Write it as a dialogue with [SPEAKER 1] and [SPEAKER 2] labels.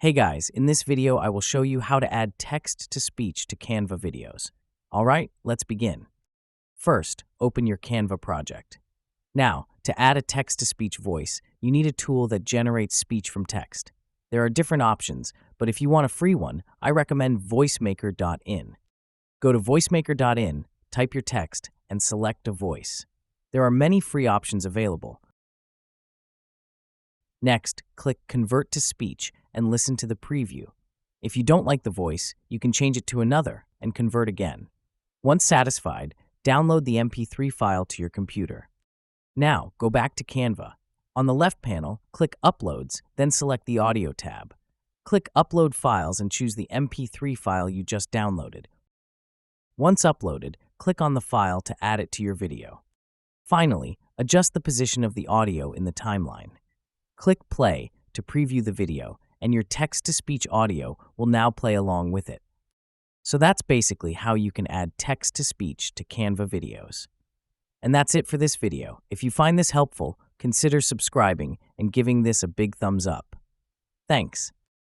[SPEAKER 1] Hey guys, in this video I will show you how to add text-to-speech to Canva videos. Alright, let's begin. First, open your Canva project. Now, to add a text-to-speech voice, you need a tool that generates speech from text. There are different options, but if you want a free one, I recommend voicemaker.in. Go to voicemaker.in, type your text, and select a voice. There are many free options available. Next, click Convert to Speech and listen to the preview. If you don't like the voice, you can change it to another and convert again. Once satisfied, download the MP3 file to your computer. Now, go back to Canva. On the left panel, click Uploads, then select the Audio tab. Click Upload Files and choose the MP3 file you just downloaded. Once uploaded, click on the file to add it to your video. Finally, adjust the position of the audio in the timeline. Click Play to preview the video, and your text-to-speech audio will now play along with it. So that's basically how you can add text-to-speech to Canva videos. And that's it for this video. If you find this helpful, consider subscribing and giving this a big thumbs up. Thanks.